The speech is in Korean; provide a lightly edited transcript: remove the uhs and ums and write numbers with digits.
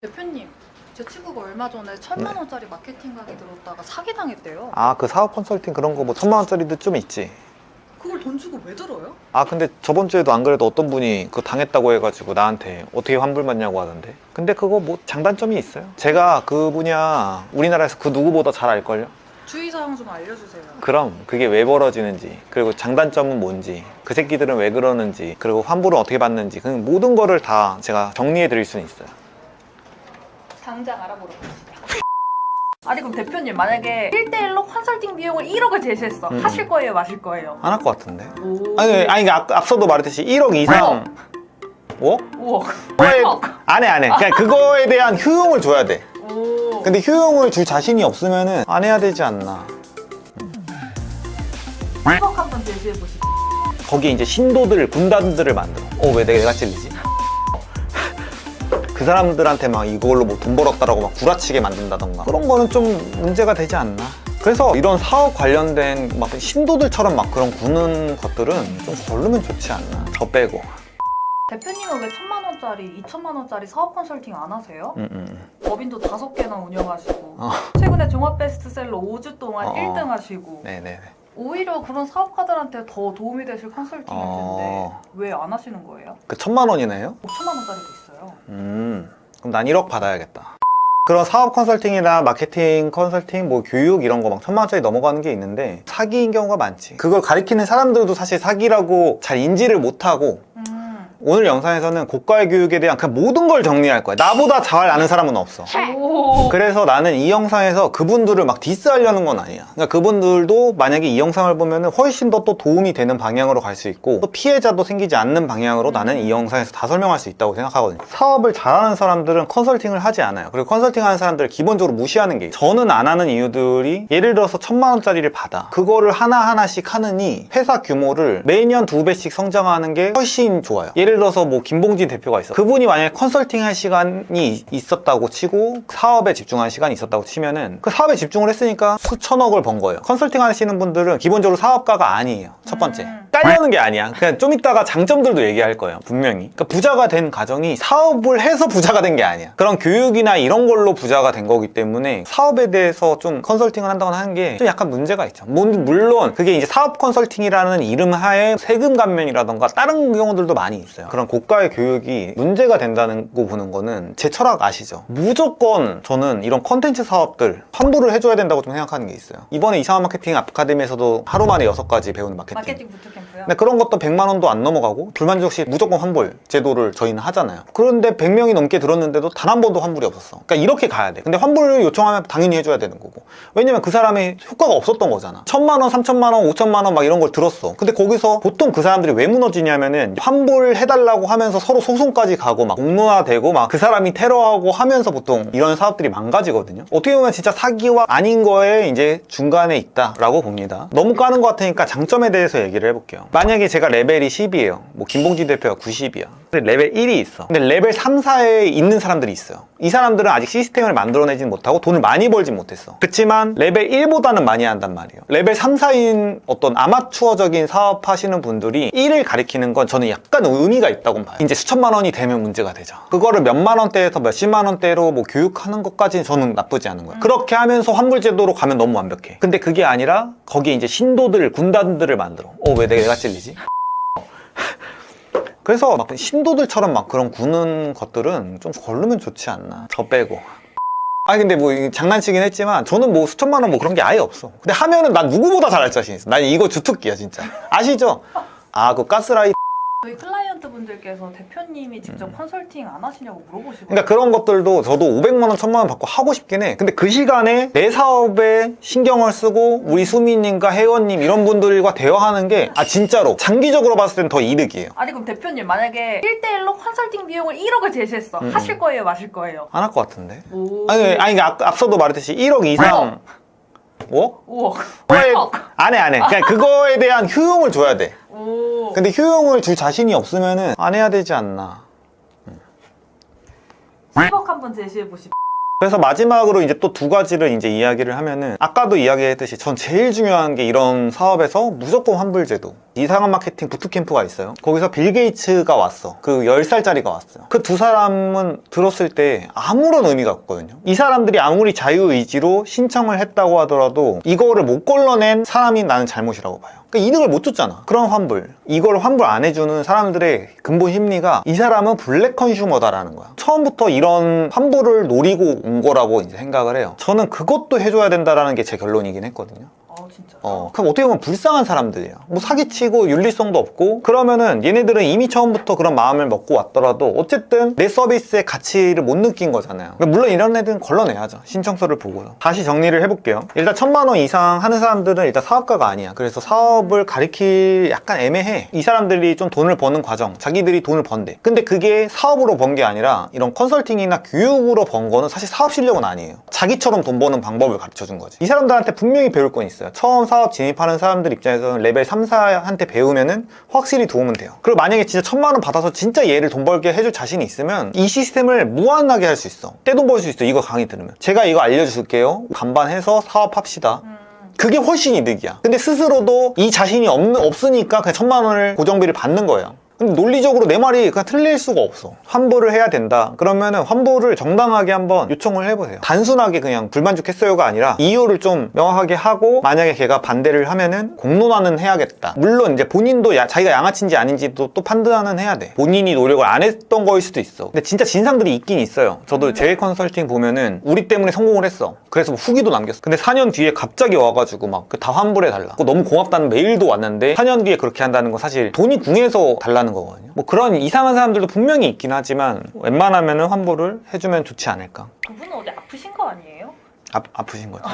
대표님, 제 친구가 얼마 전에 1,000만 원짜리 마케팅 강의 들었다가 사기당했대요. 아, 그 사업 컨설팅 그런 거 뭐 1,000만 원짜리도 좀 있지. 그걸 돈 주고 왜 들어요? 아, 근데 저번 주에도 안 그래도 어떤 분이 그거 당했다고 해가지고 나한테 어떻게 환불받냐고 하던데. 근데 그거 뭐 장단점이 있어요. 제가 그 분야 우리나라에서 그 누구보다 잘 알걸요? 주의사항 좀 알려주세요. 그럼 그게 왜 벌어지는지, 그리고 장단점은 뭔지, 그 새끼들은 왜 그러는지, 그리고 환불은 어떻게 받는지, 그 모든 거를 다 제가 정리해 드릴 수는 있어요. 당장 알아보러 갑시다. 아니 그럼 대표님 만약에 1대1로 컨설팅 비용을 1억을 제시했어. 하실 거예요, 마실 거예요? 안 할 것 같은데. 오. 아니 앞서도 말했듯이 1억 이상. 뭐? 우와. 안 해. 그냥 그거에 대한 효용을 줘야 돼. 오. 근데 효용을 줄 자신이 없으면은 안 해야 되지 않나. 1억 한번 제시해보시죠. 거기에 이제 신도들, 군단들을 만들어. 왜 내가 찔리지? 그 사람들한테 막 이걸로 뭐 돈 벌었다라고 막 구라치게 만든다던가 그런 거는 좀 문제가 되지 않나. 그래서 이런 사업 관련된 막 신도들처럼 막 그런 구는 것들은 좀 걸르면 좋지 않나. 저 빼고. 대표님은 왜 1,000만 원짜리, 2,000만 원짜리 사업 컨설팅 안 하세요? 법인도 5개나 운영하시고 최근에 종합 베스트셀러 5주 동안 1등 하시고 네네네. 오히려 그런 사업가들한테 더 도움이 되실 컨설팅일 텐데 왜 안 하시는 거예요? 그 1,000만 원이네요? 5천만 원짜리도 있어요. 그럼 난 1억 받아야겠다. 그런 사업 컨설팅이나 마케팅 컨설팅, 뭐 교육 이런 거 막 1,000만 원짜리 넘어가는 게 있는데 사기인 경우가 많지. 그걸 가리키는 사람들도 사실 사기라고 잘 인지를 못하고 오늘 영상에서는 고가의 교육에 대한 그 모든 걸 정리할 거야. 나보다 잘 아는 사람은 없어. 오. 그래서 나는 이 영상에서 그분들을 막 디스하려는 건 아니야. 그러니까 그분들도 만약에 이 영상을 보면은 훨씬 더 또 도움이 되는 방향으로 갈 수 있고 또 피해자도 생기지 않는 방향으로 나는 이 영상에서 다 설명할 수 있다고 생각하거든요. 사업을 잘하는 사람들은 컨설팅을 하지 않아요. 그리고 컨설팅 하는 사람들을 기본적으로 무시하는 게 있어요. 저는 안 하는 이유들이 예를 들어서 1,000만 원짜리를 받아. 그거를 하나하나씩 하느니 회사 규모를 매년 2배씩 성장하는 게 훨씬 좋아요. 예를 들어서 뭐 김봉진 대표가 있어. 그분이 만약에 컨설팅 할 시간이 있었다고 치고 사업에 집중하는 시간이 있었다고 치면은 그 사업에 집중을 했으니까 수천억을 번 거예요. 컨설팅 하시는 분들은 기본적으로 사업가가 아니에요. 첫 번째. 깔려는 게 아니야. 그냥 좀 이따가 장점들도 얘기할 거예요. 분명히. 그러니까 부자가 된 가정이 사업을 해서 부자가 된 게 아니야. 그런 교육이나 이런 걸로 부자가 된 거기 때문에 사업에 대해서 좀 컨설팅을 한다거나 하는 게 좀 약간 문제가 있죠. 물론 그게 이제 사업 컨설팅이라는 이름 하에 세금 감면이라던가 다른 경우들도 많이 있어요. 그런 고가의 교육이 문제가 된다는 거 보는 거는 제 철학 아시죠? 무조건 저는 이런 컨텐츠 사업들 환불을 해줘야 된다고 좀 생각하는 게 있어요. 이번에 이상한 마케팅 아카데미에서도 하루 만에 6가지 배우는 마케팅 부트캠프요? 근데 그런 것도 100만 원도 안 넘어가고 불만족 시 무조건 환불 제도를 저희는 하잖아요. 그런데 100명이 넘게 들었는데도 단 한 번도 환불이 없었어. 그러니까 이렇게 가야 돼. 근데 환불을 요청하면 당연히 해줘야 되는 거고. 왜냐면 그 사람의 효과가 없었던 거잖아. 1,000만 원, 3,000만 원, 5,000만 원 막 이런 걸 들었어. 근데 거기서 보통 그 사람들이 왜 무너지냐면은 환불해달라고 하면서 서로 소송까지 가고 막 공론화되고 막 그 사람이 테러하고 하면서 보통 이런 사업들이 망가지거든요. 어떻게 보면 진짜 사기와 아닌 거에 이제 중간에 있다라고 봅니다. 너무 까는 것 같으니까 장점에 대해서 얘기를 해볼게요. 만약에 제가 레벨이 10이에요. 뭐 김봉진 대표가 90이야. 근데 레벨 1이 있어. 근데 레벨 3, 4에 있는 사람들이 있어요. 이 사람들은 아직 시스템을 만들어내진 못하고 돈을 많이 벌진 못했어. 그렇지만 레벨 1보다는 많이 한단 말이에요. 레벨 3, 4인 어떤 아마추어적인 사업 하시는 분들이 1을 가리키는 건 저는 약간 의미가 있다고 봐요. 이제 수천만 원이 되면 문제가 되죠. 그거를 몇만 원대에서 몇십만 원대로 뭐 교육하는 것까지는 저는 나쁘지 않은 거예요. 그렇게 하면서 환불 제도로 가면 너무 완벽해. 근데 그게 아니라 거기에 이제 신도들, 군단들을 만들어. 왜 내가 찔리지? 그래서 막 신도들처럼 막 그런 구는 것들은 좀 걸르면 좋지 않나. 저 빼고. 아니 근데 뭐 장난치긴 했지만 저는 뭐 수천만 원 뭐 그런 게 아예 없어. 근데 하면은 난 누구보다 잘할 자신 있어. 난 이거 주특기야 진짜. 아시죠? 그 가스라이 저희 클라이언트 분들께서 대표님이 직접 컨설팅 안 하시냐고 물어보시거든요. 그러니까 그런 것들도 저도 500만 원, 1000만 원 받고 하고 싶긴 해. 근데 그 시간에 내 사업에 신경을 쓰고 우리 수미님과 혜원님 이런 분들과 대화하는 게 진짜로 장기적으로 봤을 땐 더 이득이에요. 아니 그럼 대표님 만약에 1대1로 컨설팅 비용을 1억을 제시했어. 하실 거예요, 마실 거예요? 안 할 것 같은데. 오. 아니 앞서도 말했듯이 1억 이상 뭐? 우와. 안 해. 그냥 그거에 대한 효용을 줘야 돼. 오. 근데 효용을 줄 자신이 없으면은 안 해야 되지 않나. 10억 한번 제시해보시죠. 그래서 마지막으로 이제 또 2가지를 이제 이야기를 하면은 아까도 이야기했듯이 전 제일 중요한 게 이런 사업에서 무조건 환불제도. 이상한 마케팅 부트캠프가 있어요. 거기서 빌 게이츠가 왔어. 그 10살짜리가 왔어요. 그 두 사람은 들었을 때 아무런 의미가 없거든요. 이 사람들이 아무리 자유의지로 신청을 했다고 하더라도 이거를 못 걸러낸 사람이 나는 잘못이라고 봐요. 그러니까 이득을 못 줬잖아. 그런 환불, 이걸 환불 안 해주는 사람들의 근본 심리가 이 사람은 블랙 컨슈머다라는 거야. 처음부터 이런 환불을 노리고 온 거라고 이제 생각을 해요. 저는 그것도 해줘야 된다라는 게 제 결론이긴 했거든요. 진짜. 그럼 어떻게 보면 불쌍한 사람들이에요. 뭐 사기치고 윤리성도 없고, 그러면은 얘네들은 이미 처음부터 그런 마음을 먹고 왔더라도 어쨌든 내 서비스의 가치를 못 느낀 거잖아요. 그러니까 물론 이런 애들은 걸러내야죠. 신청서를 보고요. 다시 정리를 해볼게요. 일단 1000만 원 이상 하는 사람들은 일단 사업가가 아니야. 그래서 사업을 가리킬 약간 애매해. 이 사람들이 좀 돈을 버는 과정, 자기들이 돈을 번대. 근데 그게 사업으로 번 게 아니라 이런 컨설팅이나 교육으로 번 거는 사실 사업 실력은 아니에요. 자기처럼 돈 버는 방법을 가르쳐 준 거지. 이 사람들한테 분명히 배울 건 있어요. 처음 사업 진입하는 사람들 입장에서는 레벨 3, 4한테 배우면은 확실히 도움은 돼요. 그리고 만약에 진짜 1000만 원 받아서 진짜 얘를 돈 벌게 해줄 자신이 있으면 이 시스템을 무한하게 할 수 있어. 떼돈 벌 수 있어. 이거 강의 들으면. 제가 이거 알려줄게요. 반반해서 사업합시다. 그게 훨씬 이득이야. 근데 스스로도 이 자신이 없으니까 그냥 1000만 원을 고정비를 받는 거예요. 근데 논리적으로 내 말이 그냥 틀릴 수가 없어. 환불을 해야 된다. 그러면은 환불을 정당하게 한번 요청을 해보세요. 단순하게 그냥 불만족했어요가 아니라 이유를 좀 명확하게 하고, 만약에 걔가 반대를 하면은 공론화는 해야겠다. 물론 이제 본인도 자기가 양아치인지 아닌지도 또 판단은 해야 돼. 본인이 노력을 안 했던 거일 수도 있어. 근데 진짜 진상들이 있긴 있어요. 저도 제일 컨설팅 보면은 우리 때문에 성공을 했어. 그래서 뭐 후기도 남겼어. 근데 4년 뒤에 갑자기 와가지고 막 다 환불해달라. 너무 고맙다는 메일도 왔는데 4년 뒤에 그렇게 한다는 건 사실 돈이 궁해서 달라는 거거든요. 뭐 그런 이상한 사람들도 분명히 있긴 하지만 웬만하면 환불을 해주면 좋지 않을까. 그분은 어디 아프신 거 아니에요? 아프신 거죠.